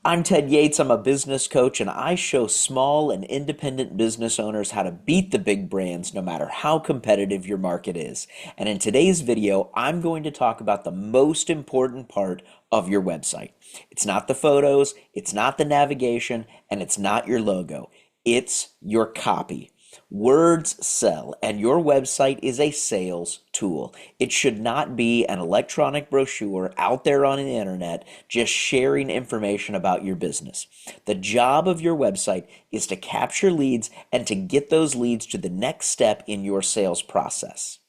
I'm Ted Yates. I'm a business coach, and I show small and independent business owners how to beat the big brands no matter how competitive your market is. And in today's video, I'm going to talk about the most important part of your website. It's not the photos, it's not the navigation, and it's not your logo. It's your copy. Words sell, and your website is a sales tool. It should not be an electronic brochure out there on the internet just sharing information about your business. The job of your website is to capture leads and to get those leads to the next step in your sales process.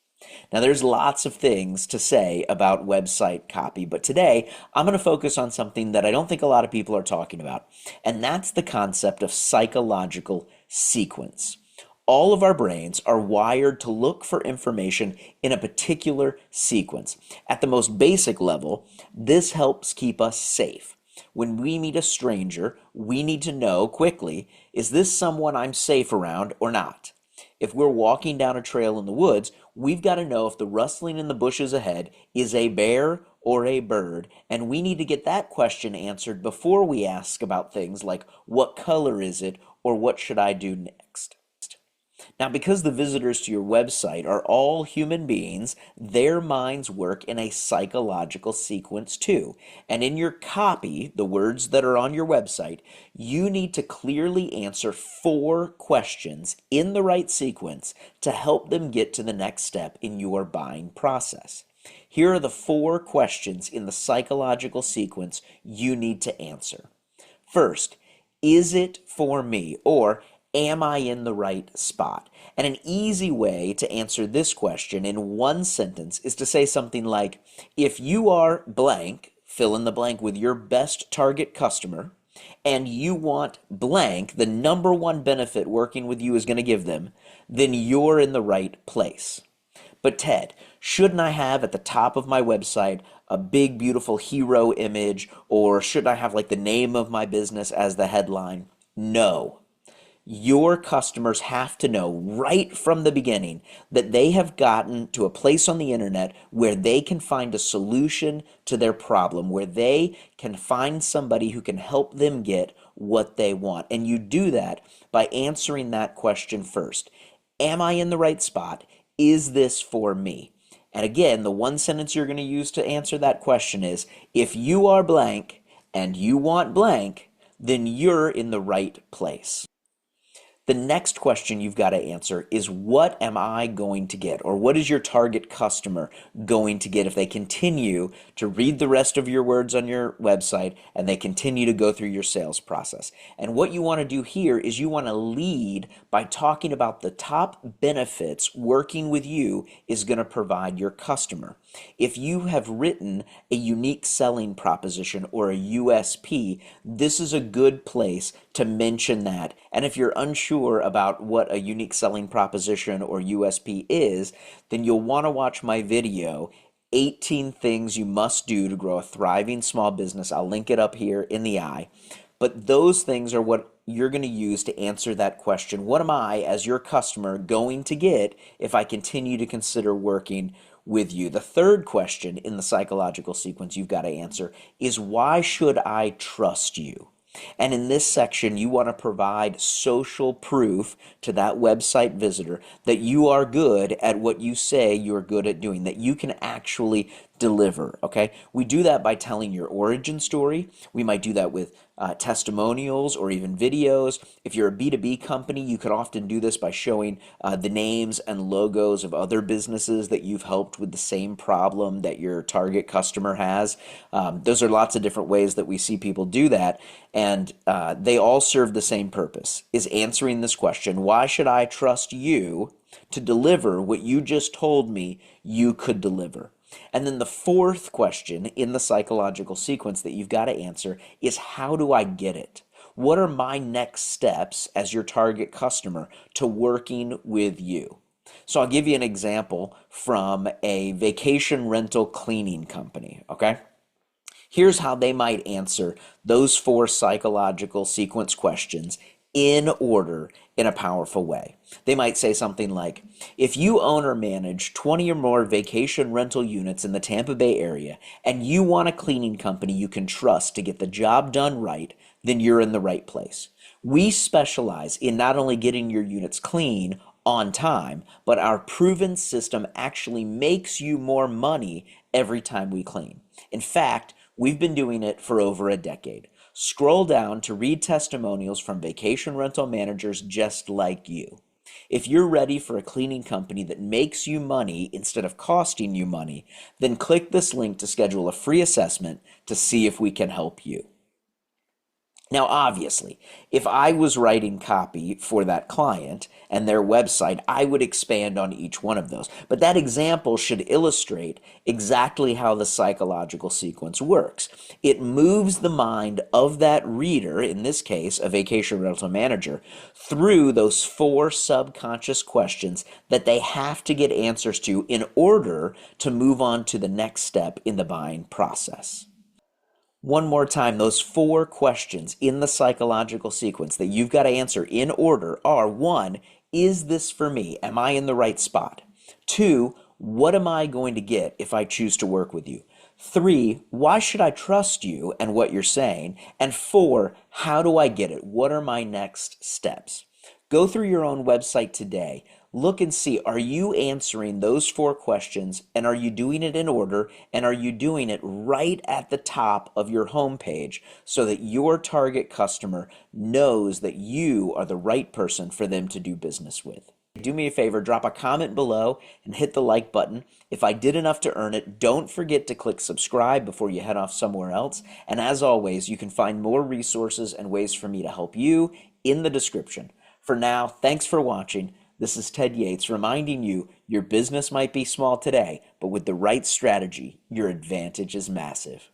Now, there's lots of things to say about website copy, but today I'm going to focus on something that I don't think a lot of people are talking about, and that's the concept of psychological sequence. All of our brains are wired to look for information in a particular sequence. At the most basic level, this helps keep us safe. When we meet a stranger, we need to know quickly, is this someone I'm safe around or not? If we're walking down a trail in the woods, we've got to know if the rustling in the bushes ahead is a bear or a bird, and we need to get that question answered before we ask about things like what color is it or what should I do next. Now, because the visitors to your website are all human beings, their minds work in a psychological sequence too. And in your copy, the words that are on your website, you need to clearly answer 4 questions in the right sequence to help them get to the next step in your buying process. Here are the 4 questions in the psychological sequence you need to answer. First, is it for me? Or am I in the right spot? And an easy way to answer this question in one sentence is to say something like, if you are blank, fill in the blank with your best target customer, and you want blank, the number one benefit working with you is going to give them, then you're in the right place. But Ted, shouldn't I have at the top of my website a big, beautiful hero image, or should I have like the name of my business as the headline? No. Your customers have to know right from the beginning that they have gotten to a place on the internet where they can find a solution to their problem, where they can find somebody who can help them get what they want. And you do that by answering that question first. Am I in the right spot? Is this for me? And again, the one sentence you're going to use to answer that question is, if you are blank and you want blank, then you're in the right place. The next question you've got to answer is, what am I going to get? Or what is your target customer going to get if they continue to read the rest of your words on your website and they continue to go through your sales process? And what you want to do here is you want to lead by talking about the top benefits working with you is going to provide your customer. If you have written a unique selling proposition or a USP, this is a good place to mention that. And if you're unsure about what a unique selling proposition or USP is, then you'll want to watch my video, 18 Things You Must Do to Grow a Thriving Small Business. I'll link it up here in the eye. But those things are what you're going to use to answer that question. What am I, as your customer, going to get if I continue to consider working with you? The third question in the psychological sequence you've got to answer is, why should I trust you? And in this section, you want to provide social proof to that website visitor that you are good at what you say you're good at doing, that you can actually deliver, okay? We do that by telling your origin story. We might do that with testimonials or even videos. If you're a B2B company, you could often do this by showing the names and logos of other businesses that you've helped with the same problem that your target customer has. Those are lots of different ways that we see people do that, and they all serve the same purpose, is answering this question, why should I trust you to deliver what you just told me you could deliver? And then the fourth question in the psychological sequence that you've got to answer is, how do I get it? What are my next steps as your target customer to working with you? So I'll give you an example from a vacation rental cleaning company, okay? Here's how they might answer those 4 psychological sequence questions in order in a powerful way. They might say something like, if you own or manage 20 or more vacation rental units in the Tampa Bay area and you want a cleaning company you can trust to get the job done right, then you're in the right place. We specialize in not only getting your units clean on time, but our proven system actually makes you more money every time we clean. In fact, we've been doing it for over a decade. Scroll down to read testimonials from vacation rental managers just like you. If you're ready for a cleaning company that makes you money instead of costing you money, then click this link to schedule a free assessment to see if we can help you. Now, obviously, if I was writing copy for that client and their website, I would expand on each one of those. But that example should illustrate exactly how the psychological sequence works. It moves the mind of that reader, in this case, a vacation rental manager, through those 4 subconscious questions that they have to get answers to in order to move on to the next step in the buying process. One more time, those 4 questions in the psychological sequence that you've got to answer in order are: 1, is this for me? Am I in the right spot? 2, what am I going to get if I choose to work with you? 3, why should I trust you and what you're saying? And 4, how do I get it? What are my next steps? Go through your own website today. Look and see, are you answering those 4 questions, and are you doing it in order, and are you doing it right at the top of your homepage so that your target customer knows that you are the right person for them to do business with? Do me a favor, drop a comment below and hit the like button. If I did enough to earn it, don't forget to click subscribe before you head off somewhere else. And as always, you can find more resources and ways for me to help you in the description. For now, thanks for watching. This is Ted Yates reminding you your business might be small today, but with the right strategy, your advantage is massive.